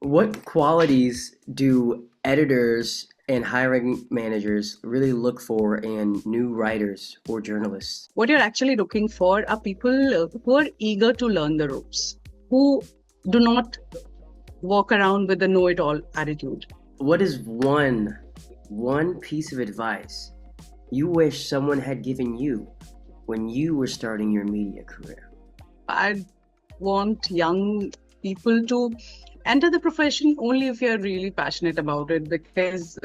What qualities do editors and hiring managers really look for in new writers or journalists? What you're actually looking for are people who are eager to learn the ropes, who do not walk around with a know-it-all attitude. What is one piece of advice you wish someone had given you when you were starting your media career? I want young people to enter the profession only if you're really passionate about it, because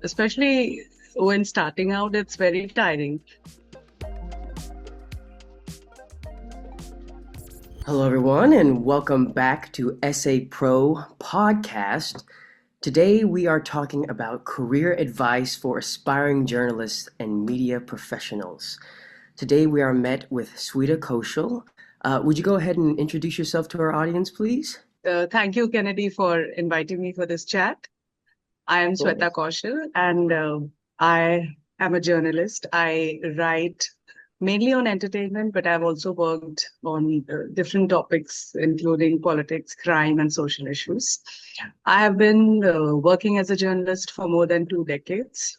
especially when starting out, it's very tiring. Hello, everyone, and welcome back to EssayPro podcast. Today, we are talking about career advice for aspiring journalists and media professionals. Today, we are met with Sweta Kaushal. Would you go ahead and introduce yourself to our audience, please? Thank you, Kennedy, for inviting me for this chat. I am Cool. Sweta Kaushal, and I am a journalist. I write mainly on entertainment, but I've also worked on different topics, including politics, crime, and social issues. I have been working as a journalist for more than 2 decades,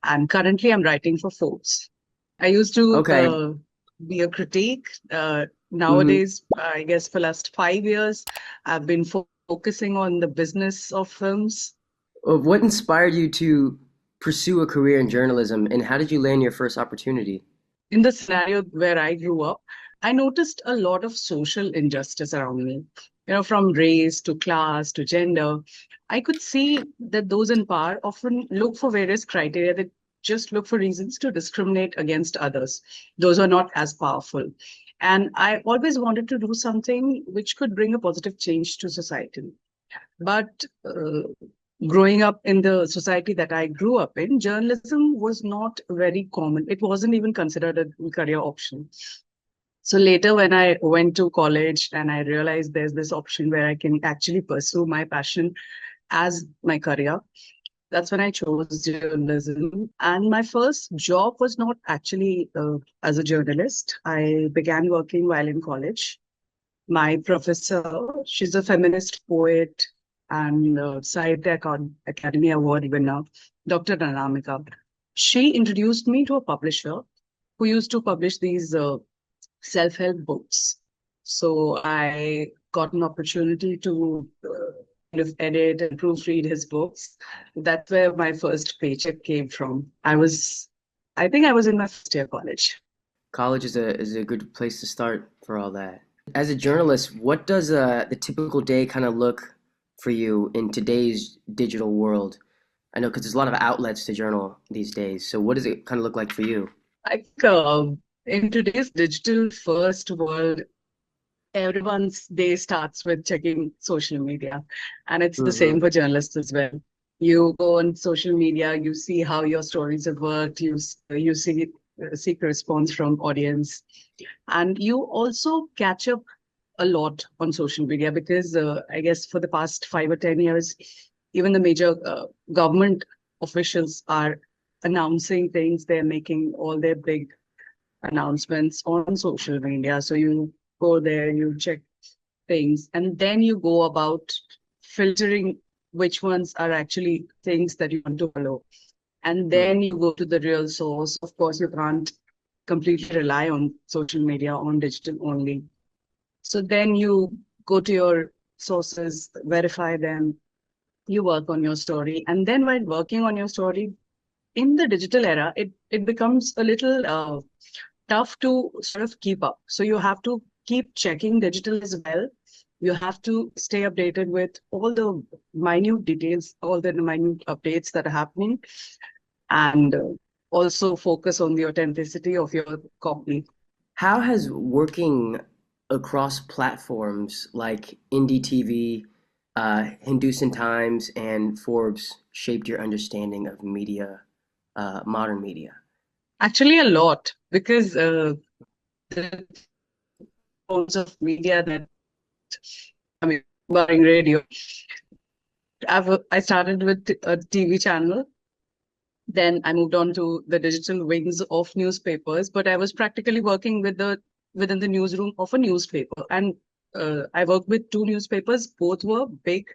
and currently I'm writing for Forbes. I used to Okay. be a critic. hmm Nowadays, I guess for last 5 years, I've been focusing on the business of films. What inspired you to pursue a career in journalism, and how did you land your first opportunity? In the scenario where I grew up, I noticed a lot of social injustice around me, from race to class to gender. I could see that those in power often look for various criteria that just look for reasons to discriminate against others, those who are not as powerful. And I always wanted to do something which could bring a positive change to society. But growing up in the society that I grew up in, journalism was not very common. It wasn't even considered a career option. So later, when I went to college and I realized there's this option where I can actually pursue my passion as my career, that's when I chose journalism. And my first job was not actually as a journalist. I began working while in college. My professor, she's a feminist poet and Academy Award winner, Dr. Ranamika. She introduced me to a publisher who used to publish these self-help books. So I got an opportunity to kind of edit and proofread his books. That's where my first paycheck came from. I think I was in my first year college. College is a good place to start for all that. As a journalist, what does the typical day kind of look for you in today's digital world? I know because there's a lot of outlets to journal these days. So what does it kind of look like for you? I think in today's digital first world, everyone's day starts with checking social media. And it's the hmm same for journalists as well. You go on social media, you see how your stories have worked, you see seek a response from audience. And you also catch up a lot on social media because I guess for the past 5 or 10 years, even the major government officials are announcing things. They're making all their big announcements on social media. So you go there, you check things, and then you go about filtering which ones are actually things that you want to follow. And then you go to the real source. Of course, you can't completely rely on social media, on digital only. So then you go to your sources, verify them, you work on your story. And then while working on your story in the digital era, it becomes a little tough to sort of keep up. So you have to keep checking digital as well. You have to stay updated with all the minute details, all the minute updates that are happening, and also focus on the authenticity of your copy. How has working across platforms like NDTV, Hindustan Times, and Forbes shaped your understanding of media, modern media? Actually, a lot because the forms of media that I mean, barring radio. I started with a TV channel. Then I moved on to the digital wings of newspapers, but I was practically working within the newsroom of a newspaper. And I worked with two newspapers. Both were big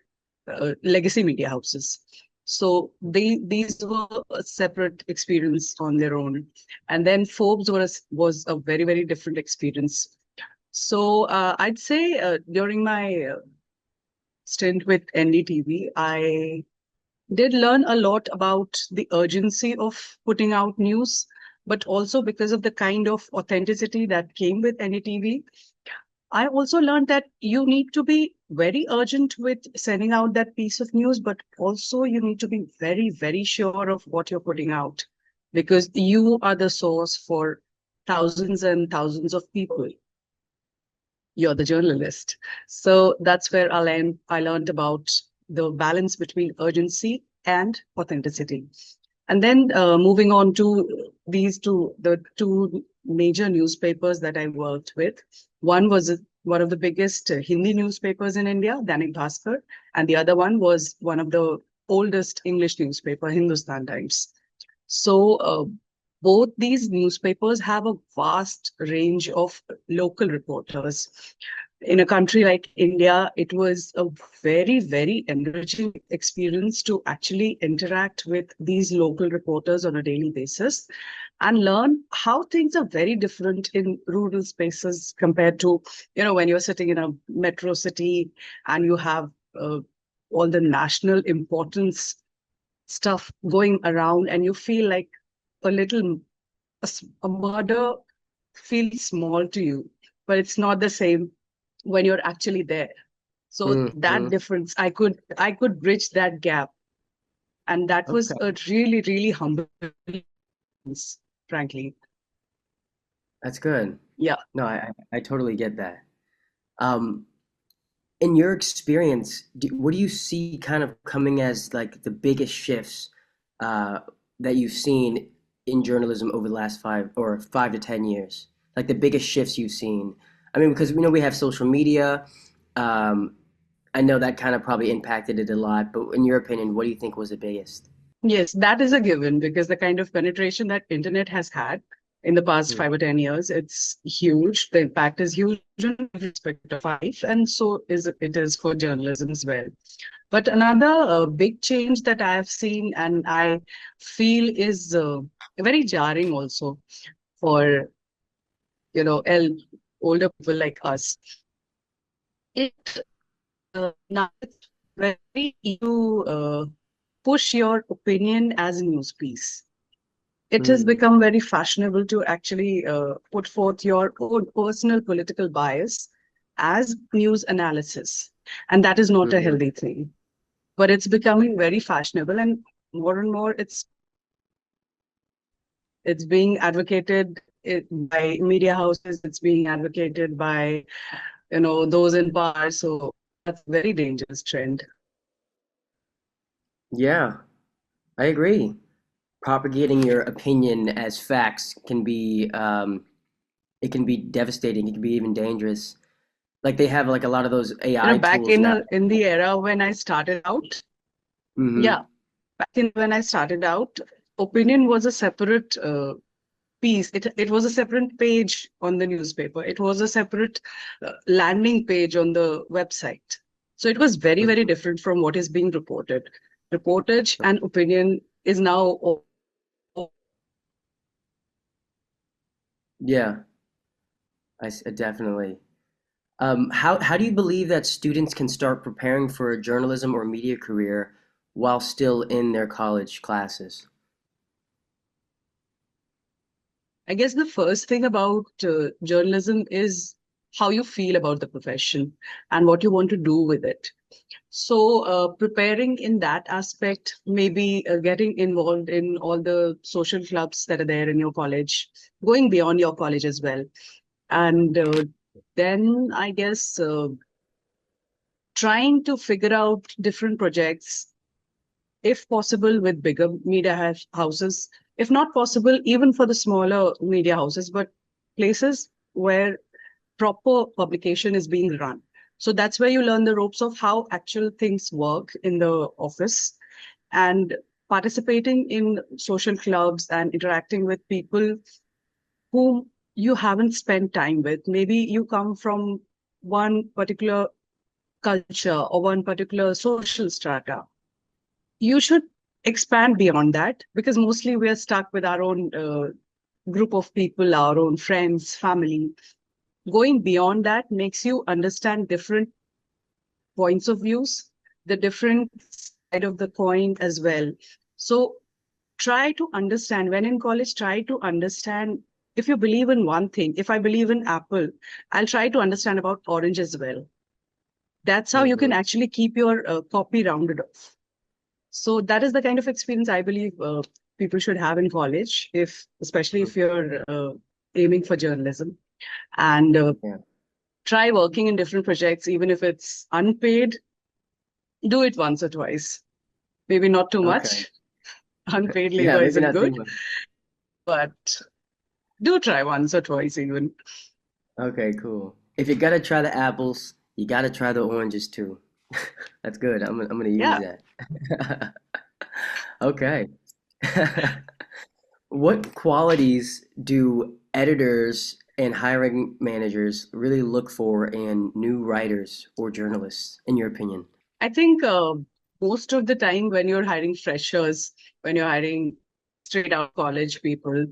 legacy media houses. So these were a separate experience on their own. And then Forbes was a very, very different experience. So I'd say during my stint with NDTV, I did learn a lot about the urgency of putting out news, but also because of the kind of authenticity that came with NDTV. I also learned that you need to be very urgent with sending out that piece of news, but also you need to be very, very sure of what you're putting out because you are the source for thousands and thousands of people. You're the journalist. So that's where I learned about the balance between urgency and authenticity. And then moving on to the two major newspapers that I worked with. One was one of the biggest Hindi newspapers in India, Dainik Bhaskar, and the other one was one of the oldest English newspaper, Hindustan Times. So both these newspapers have a vast range of local reporters. In a country like India, it was a very, very enriching experience to actually interact with these local reporters on a daily basis and learn how things are very different in rural spaces compared to, when you're sitting in a metro city and you have all the national importance stuff going around and you feel like a little a murder feels small to you, but it's not the same when you're actually there. So that Mm-hmm. difference, I could bridge that gap, and that was Okay, a really, really humble experience, frankly. that's good. Yeah. No, I totally get that. Um, in your experience, what do you see kind of coming as like the biggest shifts uh, that you've seen in journalism over the last 5 to 10 years? Like the biggest shifts you've seen. I mean, because we know we have social media. Um, I know that kind of probably impacted it a lot, but in your opinion, what do you think was the biggest? Yes, that is a given because the kind of penetration that internet has had in the past Mm, 5 or 10 years, it's huge. The impact is huge in respect of life, and so it is for journalism as well. But another big change that I have seen and I feel is very jarring also for older people like us. It now it's very easy to push your opinion as a news piece. It has mm, become very fashionable to actually put forth your own personal political bias as news analysis, and that is not a mm. healthy thing. But it's becoming very fashionable, and more it's being advocated by media houses. It's being advocated by those in power. So that's a very dangerous trend. Yeah, I agree. Propagating your opinion as facts can be it can be devastating. It can be even dangerous. Like they have like a lot of those AI Back tools in now. in the era when I started out, Hmm. yeah, back in when I started out, opinion was a separate piece. It was a separate page on the newspaper. It was a separate landing page on the website. So it was very, very different from what is being reported. Reportage and opinion is now Yeah, definitely. How do you believe that students can start preparing for a journalism or media career while still in their college classes? I guess the first thing about journalism is how you feel about the profession and what you want to do with it. So, preparing in that aspect, maybe getting involved in all the social clubs that are there in your college, going beyond your college as well. And then I guess trying to figure out different projects, if possible, with bigger media houses, if not possible, even for the smaller media houses, but places where proper publication is being run. So that's where you learn the ropes of how actual things work in the office and participating in social clubs and interacting with people whom you haven't spent time with. Maybe you come from one particular culture or one particular social strata. You should expand beyond that, because mostly we are stuck with our own group of people, our own friends, family. Going beyond that makes you understand different points of views, the different side of the coin as well. So try to understand when in college, try to understand, if you believe in one thing, if I believe in apple, I'll try to understand about orange as well. That's how you can Mm-hmm. actually keep your copy rounded off. So that is the kind of experience I believe people should have in college, if especially if you're aiming for journalism, and Yeah. try working in different projects, even if it's unpaid. Do it once or twice, maybe not too Okay. much. Unpaid Yeah, labor maybe isn't not too good, much. but do try once or twice even. Okay, cool. If you gotta try the apples, you gotta try the oranges too. That's good. I'm gonna use Yeah, that. Okay. What qualities do editors and hiring managers really look for in new writers or journalists, in your opinion? I think most of the time when you're hiring freshers, when you're hiring straight out college people,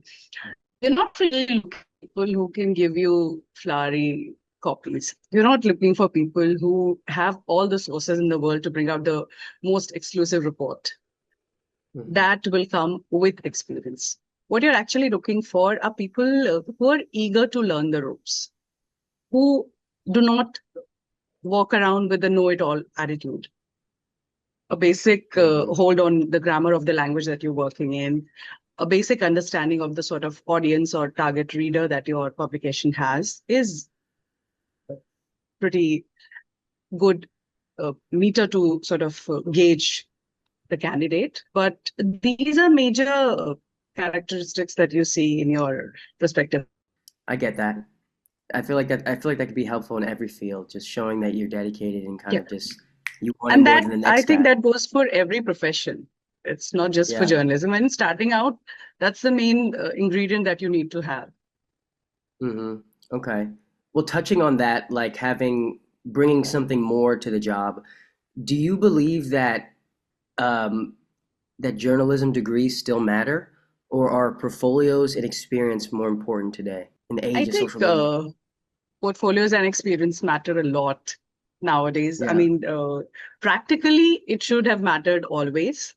you're not really looking for people who can give you flowery copies. You're not looking for people who have all the sources in the world to bring out the most exclusive report. Mhm. That will come with experience. What you're actually looking for are people who are eager to learn the ropes, who do not walk around with a know-it-all attitude, a basic Mhm. hold on the grammar of the language that you're working in, a basic understanding of the sort of audience or target reader that your publication has is pretty good meter to sort of gauge the candidate. But these are major characteristics that you see in your prospective. I get that. I feel like that could be helpful in every field, just showing that you're dedicated and kind Yeah. of just you want it And more that than the I next think guy. that goes for every profession. It's not just for Yeah. journalism. And starting out, that's the main ingredient that you need to have. Hmm. Okay. Well, touching on that, like having bringing something more to the job, do you believe that um, that journalism degrees still matter, or are portfolios and experience more important today in the I age of think social media? portfolios and experience matter a lot nowadays. I Yeah. mean, practically, it should have mattered always,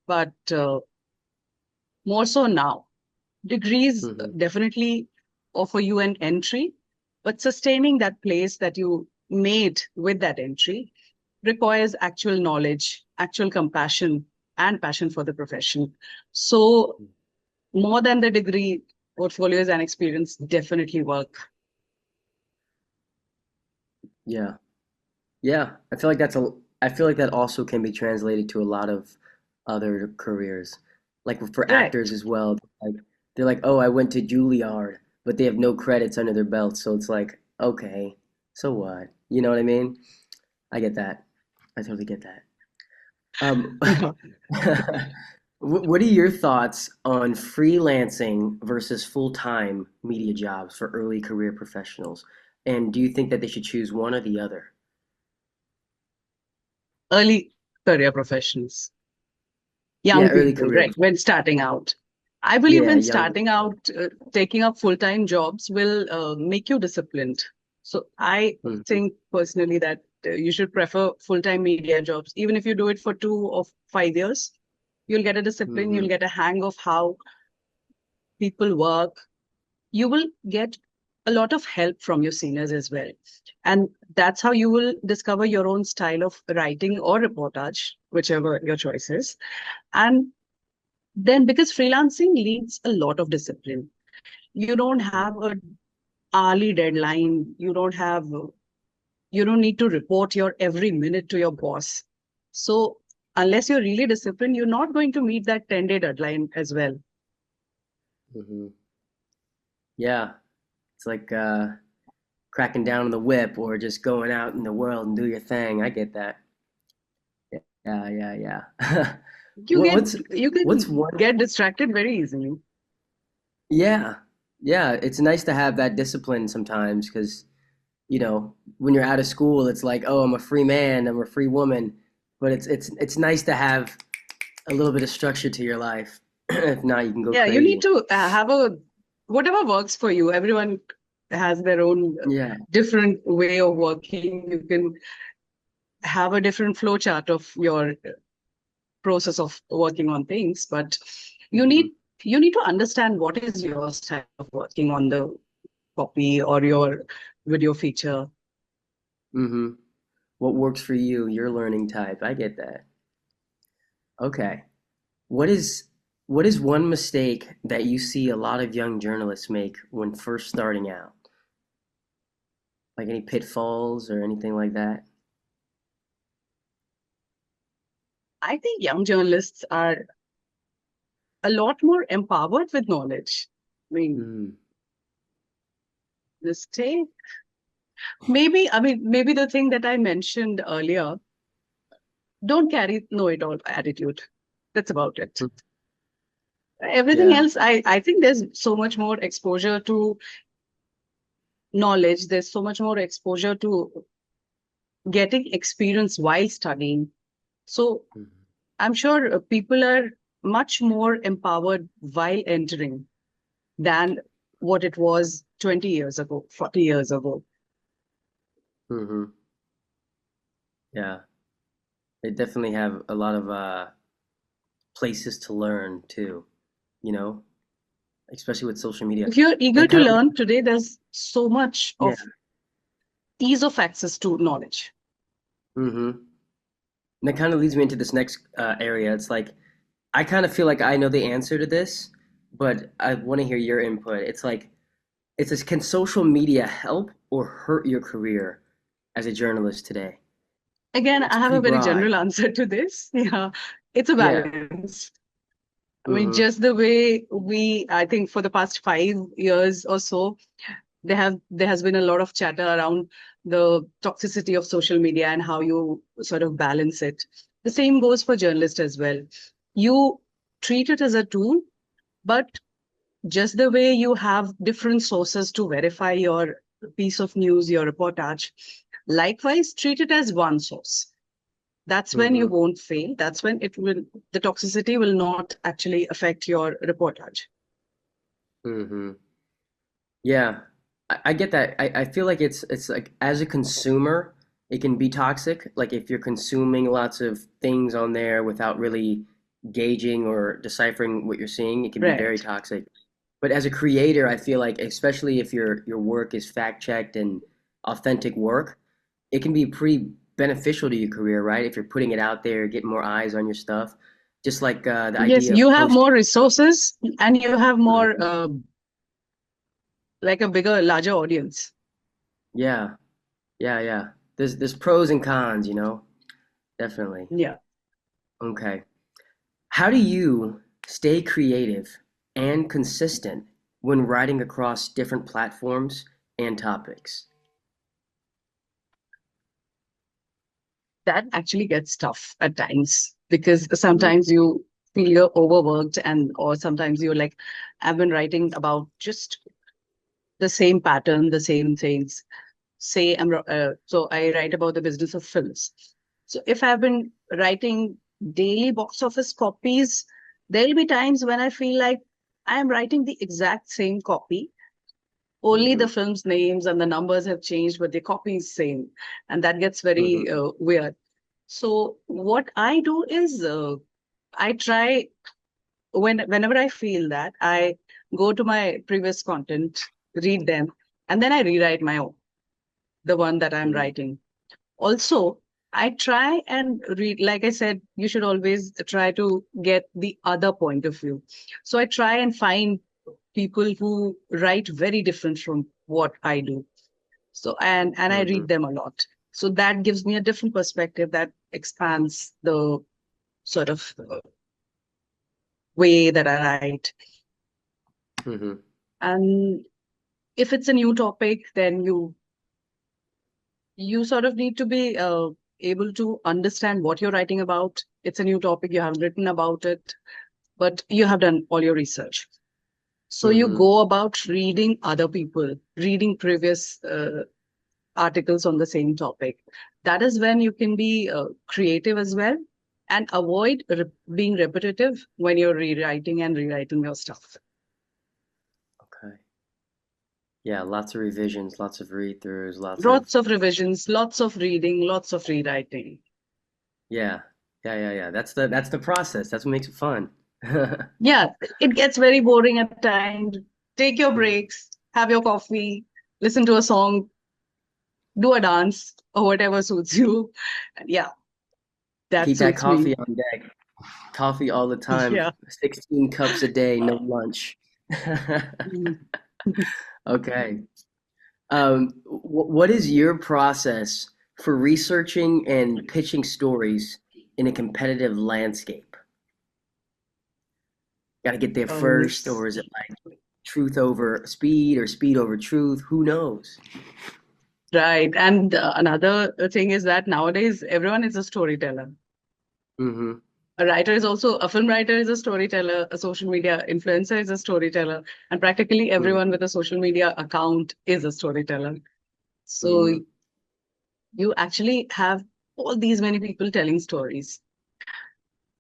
but more so now. Degrees Hmm. definitely offer you an entry, but sustaining that place that you made with that entry requires actual knowledge, actual compassion, and passion for the profession. So, more than the degree, portfolios and experience definitely work. Yeah. Yeah. I feel like that also can be translated to a lot of other careers. Like for Right. actors as well. Like they're like, "Oh, I went to Juilliard," but they have no credits under their belt, so it's like, "Okay, so what?" You know what I mean? I get that. I totally get that. Um, what are your thoughts on freelancing versus full-time media jobs for early career professionals? And do you think that they should choose one or the other? Early career professions, Yeah, young early people, career. right? When starting out. I believe Yeah, when young. starting out, taking up full-time jobs will make you disciplined. So I Mhm, think personally that you should prefer full-time media jobs. Even if you do it for 2 or 5 years, you'll get a discipline, mhm. you'll get a hang of how people work. You will get a lot of help from your seniors as well. And that's how you will discover your own style of writing or reportage, whichever your choice is. And then because freelancing needs a lot of discipline, you don't have a hourly deadline. You don't need to report your every minute to your boss. So unless you're really disciplined, you're not going to meet that 10-day deadline as well. Mhm. Yeah, it's like cracking down on the whip or just going out in the world and do your thing. I get that. Yeah, yeah, yeah. You get What's you what's can one? get distracted very easily. Yeah, yeah. It's nice to have that discipline sometimes because when you're out of school, it's like, oh, I'm a free man, I'm a free woman, but it's nice to have a little bit of structure to your life. If not, you can go Yeah, you crazy. need to have a whatever works for you. Everyone has their own Yeah. different way of working. You can have a different flow chart of your process of working on things, but you Hmm. need you need to understand what is your style of working on the copy or your video feature. Hmm. What works for you, your learning type. I get that. Okay. What is what is one mistake that you see a lot of young journalists make when first starting out? Like any pitfalls or anything like that? I think young journalists are a lot more empowered with knowledge. I mean, Mm. mistake. Maybe the thing that I mentioned earlier, don't carry know-it-all attitude. That's about it. Everything Yeah. else, I think there's so much more exposure to knowledge. There's so much more exposure to getting experience while studying. So Mhm. I'm sure people are much more empowered while entering than what it was 20 years ago, 40 years ago. Mhm. Yeah. They definitely have a lot of places to learn too, you know, especially with social media. If you're eager That to kind of learn today, there's so much yeah. of ease of access to knowledge. Mhm. And that kind of leads me into this next area. It's like I kind of feel like I know the answer to this, but I want to hear your input. It's like it's this, can social media help or hurt your career as a journalist today? Again, It's I have pretty a very broad. general answer to this. Yeah, it's a Yeah. balance. I mean, Mhm. just the way I think for the past 5 years or so, there has been a lot of chatter around the toxicity of social media and how you sort of balance it. The same goes for journalists as well. You treat it as a tool, but just the way you have different sources to verify your piece of news, your reportage, likewise treat it as one source. That's when you Mhm. won't fail. That's when the toxicity will not actually affect your reportage. Mhm. Yeah, I get that. I feel like it's like as a consumer, it can be toxic. Like if you're consuming lots of things on there without really gauging or deciphering what you're seeing, it can be very Right. toxic. But as a creator, I feel like especially if your work is fact checked and authentic work, it can be pretty beneficial to your career, right? If you're putting it out there, getting more eyes on your stuff. Just like the Yes, idea you of have posting. more resources and you have more, Mhm. like a bigger, larger audience. Yeah, yeah. There's pros and cons, definitely. Yeah. Okay. How do you stay creative and consistent when writing across different platforms and topics? That actually gets tough at times because Mhm. sometimes you feel you're overworked or sometimes you're like, I've been writing about just the same pattern, the same things. Say so I write about the business of films. So if I've been writing daily box office copies, there'll be times when I feel like I am writing the exact same copy. Only the Mhm. film's names and the numbers have changed, but the copy is same, and that gets very Mhm. weird. So what I do is I try whenever I feel that I go to my previous content, read them, and then I rewrite my own, the one that I'm Mhm. writing. Also, I try and read, like I said, you should always try to get the other point of view. So I try and find people who write very different from what I do. So and I read Mhm. them a lot. So that gives me a different perspective that expands the sort of way that I write. Mhm. And if it's a new topic, then you sort of need to be able to understand what you're writing about. It's a new topic, you haven't written about it, but you have done all your research. So you Mhm. go about reading other people, reading previous articles on the same topic. That is when you can be creative as well and avoid being repetitive when you're rewriting and rewriting your stuff. Okay. Yeah, lots of revisions, lots of read-throughs, lots of Lots of revisions, lots of reading, lots of rewriting. yeah. Yeah. That's the process. That's what makes it fun. Yeah, it gets very boring at times. Take your Mhm. breaks, have your coffee, listen to a song, do a dance or whatever suits you. Yeah, that Keep that suits me. coffee on deck. Coffee all the time. Yeah. 16 cups a day, no lunch. Mm. Okay. What is your process for researching and pitching stories in a competitive landscape? Got to get there Um, first, or is it like truth over speed or speed over truth? Who knows? right. And another thing is that nowadays everyone is a storyteller. Mm-hmm. A writer is also a film writer is a storyteller, a social media influencer is a storyteller, and practically everyone with a social media account is a storyteller. So Mm-hmm. you actually have all these many people telling stories,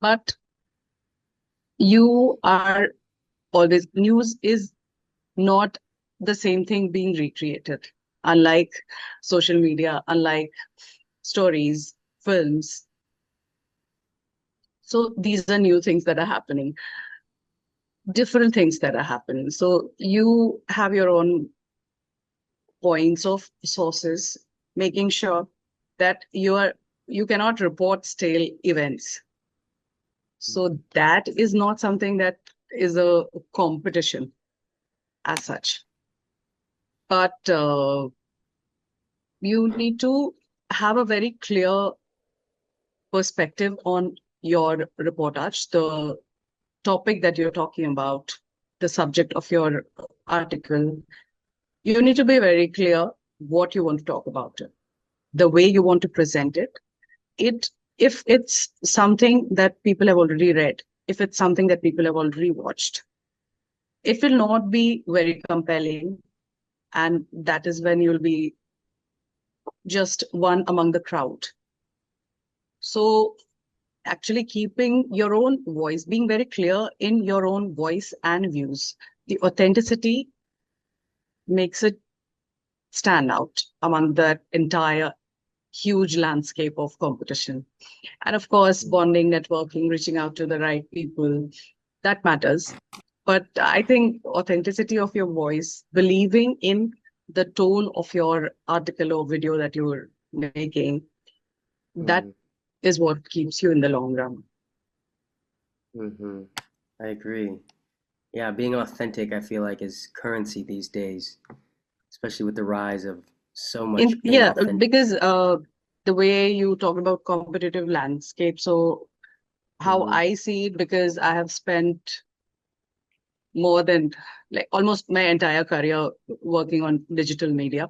but you are always news is not the same thing being recreated, unlike social media, unlike stories, films. So these are new things that are happening, different things that are happening. So you have your own points of sources, making sure that you cannot report stale events. So that is not something that is a competition as such. But you need to have a very clear perspective on your reportage, the topic that you're talking about, the subject of your article. You need to be very clear what you want to talk about it, the way you want to present it. It if it's something that people have already read, if it's something that people have already watched, it will not be very compelling, and that is when you'll be just one among the crowd. So actually keeping your own voice, being very clear in your own voice and views, the authenticity makes it stand out among that entire huge landscape of competition. And of course, bonding, networking, reaching out to the right people, that matters. But I think authenticity of your voice, believing in the tone of your article or video that you're making, that Mm-hmm. is what keeps you in the long run. Mm-hmm. I agree. Yeah, being authentic, I feel like, is currency these days, especially with the rise of so much Yeah, inauthentic. because the way you talk about competitive landscape, so how Mm-hmm. I see it, because I have spent more than like almost my entire career working on digital media.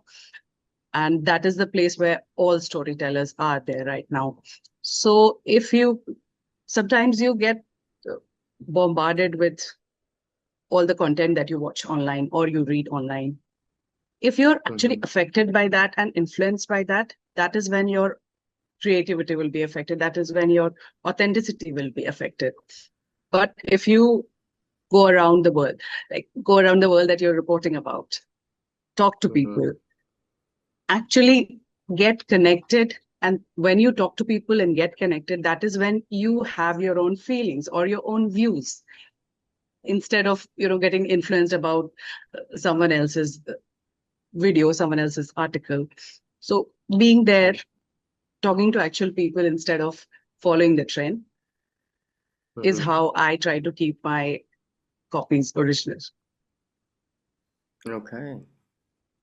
And that is the place where all storytellers are there right now. So if you sometimes you get uh, bombarded with all the content that you watch online or you read online. If you're actually Mm-hmm. affected by that and influenced by that, that is when your creativity will be affected. That is when your authenticity will be affected. But if you go around the world, like go around the world that you're reporting about, talk to Mm-hmm. people, actually get connected. And when you talk to people and get connected, that is when you have your own feelings or your own views instead of getting influenced about someone else's video, someone else's article. So being there, talking to actual people instead of following the trend is Mm-hmm. how I try to keep my copies original. Okay,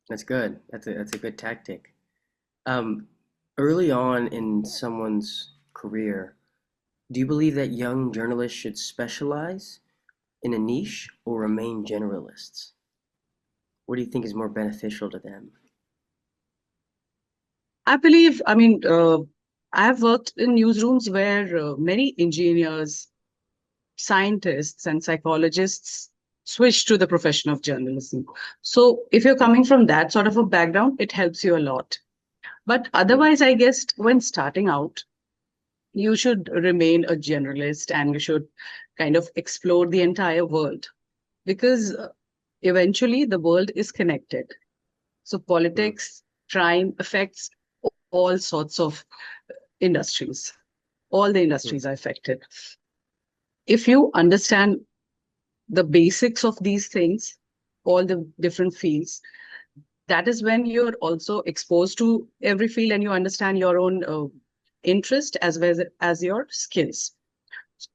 that's good. That's a good tactic. Um, Early on in someone's career, do you believe that young journalists should specialize in a niche or remain generalists? What do you think is more beneficial to them? I believe, I mean, I have worked in newsrooms where many engineers, scientists, and psychologists switch to the profession of journalism. So if you're coming from that sort of a background, it helps you a lot. But otherwise, I guess when starting out, you should remain a generalist and you should kind of explore the entire world because eventually the world is connected. So Mm, politics, crime affects all sorts of industries. All the mm, industries are affected. If you understand the basics of these things, all the different fields, that is when you're also exposed to every field and you understand your own interest as well as your skills.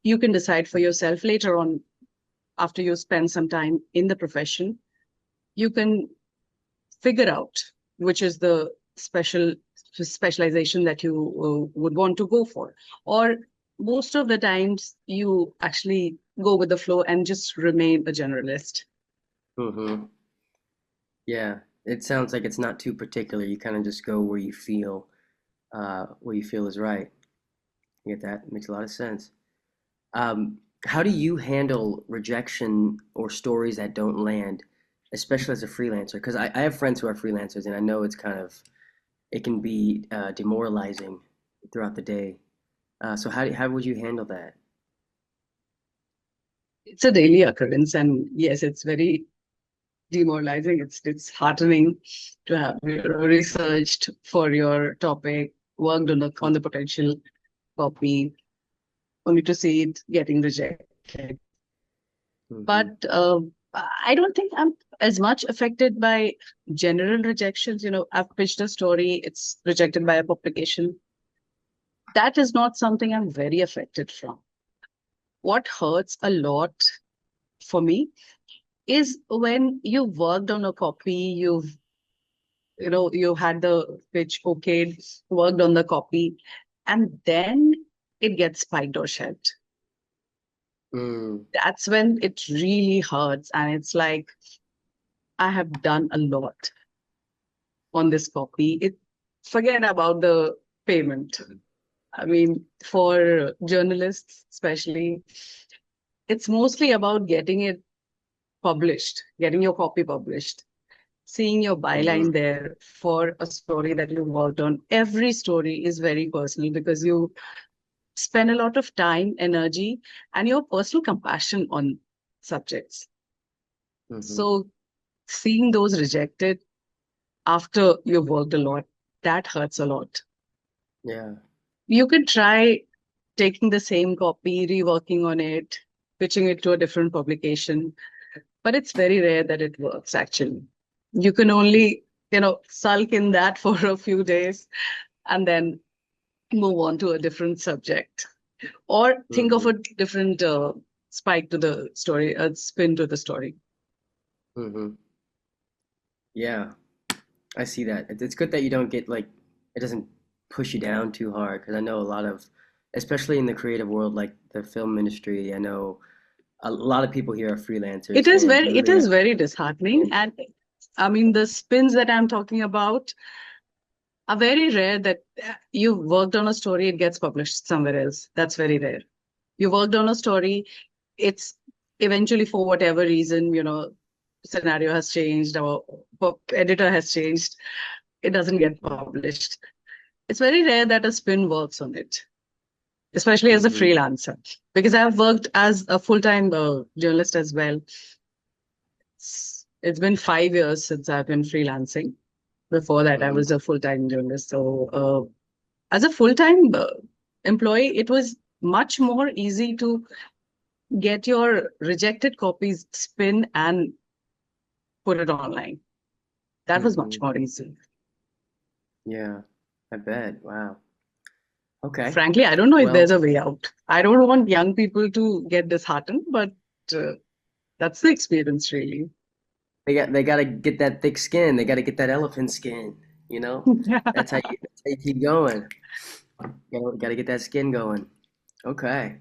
You can decide for yourself later on, after you spend some time in the profession, you can figure out which is the specialization that you would want to go for. Or most of the times you actually go with the flow and just remain a generalist. mm-hmm. Yeah, it sounds like it's not too particular. You kind of just go where you feel is right. You get that? Makes a lot of sense. How do you handle rejection or stories that don't land, especially as a freelancer? Because I have friends who are freelancers, and I know it can be demoralizing throughout the day. So how would you handle that? It's a daily occurrence, and yes, it's very demoralizing. It's heartening to have researched for your topic, worked on the potential copy, only to see it getting rejected. Mm-hmm. But I don't think I'm as much affected by general rejections. I've pitched a story, it's rejected by a publication. That is not something I'm very affected from. What hurts a lot for me is when you worked on a copy, you had the pitch okayed, worked on the copy, and then it gets spiked or shelved. Mm, That's when it really hurts, and it's like I have done a lot on this copy. Forget about the payment. I mean, for journalists, especially, it's mostly about getting it published, getting your copy published, seeing your mm-hmm. byline there for a story that you worked on. Every story is very personal because you spend a lot of time, energy, and your personal compassion on subjects. Mm-hmm. So seeing those rejected after you've worked a lot, that hurts a lot. Yeah. You could try taking the same copy, reworking on it, pitching it to a different publication, but it's very rare that it works actually. You can only, sulk in that for a few days and then move on to a different subject or think of Mm-hmm. a different spike to the story, a spin to the story. Mm-hmm. Yeah. I see that. It's good that you don't get like it doesn't push you down too hard because I know a lot of, especially in the creative world, like the film industry, I know a lot of people here are freelancers and you It really have is very disheartening. to. And I mean, the spins that I'm talking about are very rare that you worked on a story, it gets published somewhere else. That's very rare. You worked on a story, it's eventually for whatever reason, scenario has changed or editor has changed, it doesn't get published. It's very rare that a spin works on it, especially as a Mm-hmm. freelancer, because I've worked as a full-time journalist as well. It's been 5 years since I've been freelancing. Before that, I Mm-hmm. was a full-time journalist. So, as a full-time employee, it was much more easy to get your rejected copies, spin, and put it online. That was much Mm-hmm. more easy. Yeah, I bet. Wow. Okay. Frankly, I don't know if Well, there's a way out. I don't want young people to get disheartened, but uh, that's the experience, really. they gotta get that thick skin. They gotta get that elephant skin. You know, that's how you keep going. Gotta get that skin going. Okay.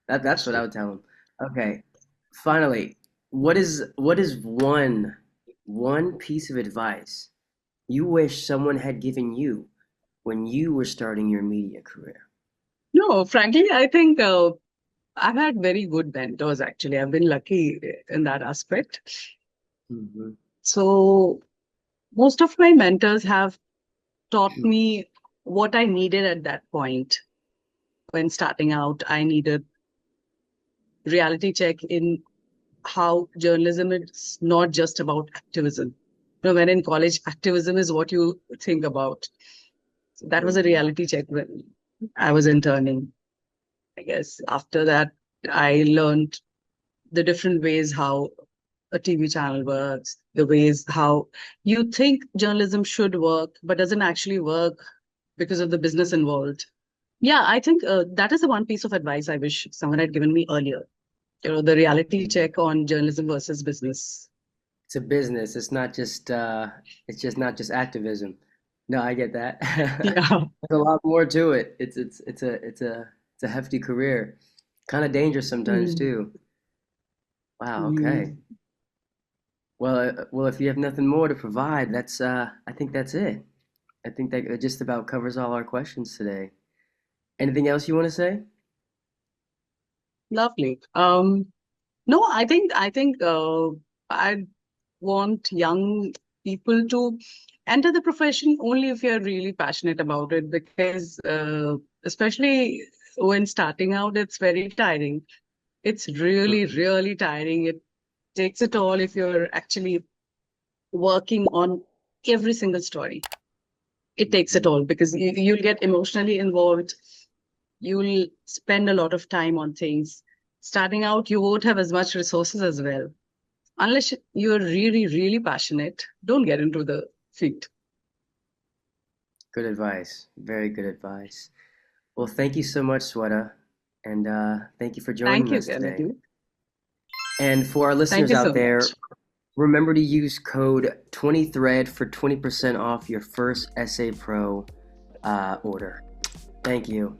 That's what I would tell them. Okay. Finally, what is one piece of advice you wish someone had given you when you were starting your media career? No, frankly, I think I've had very good mentors, actually. I've been lucky in that aspect. Hmm. So most of my mentors have taught me what I needed at that point. When starting out, I needed reality check in how journalism is not just about activism. When in college, activism is what you think about. So that was a reality check when I was interning. I guess after that, I learned the different ways how a TV channel works, the ways how you think journalism should work, but doesn't actually work because of the business involved. Yeah, I think that is the one piece of advice I wish someone had given me earlier. The reality check on journalism versus business. It's a business. It's just not just activism. No, I get that. Yeah. There's a lot more to it. It's a hefty career. Kind of dangerous sometimes Mm. too. Wow, okay. Mm. Well, if you have nothing more to provide, I think that's it. I think that just about covers all our questions today. Anything else you want to say? Lovely. No, I think I want young people to enter the profession only if you're really passionate about it, because especially when starting out, it's very tiring. It's really, Mhm. really tiring. It takes it all if you're actually working on every single story. It takes it all because you'll get emotionally involved. You'll spend a lot of time on things. Starting out, you won't have as much resources as well. Unless you're really, really passionate, don't get into the field. Good advice. Very good advice. Well, thank you so much, Sweta, and thank you for Thank joining you, us today. Kennedy. And for our Thank listeners you out so there, much. remember to use code 20thread for 20% off your first EssayPro order. Thank you.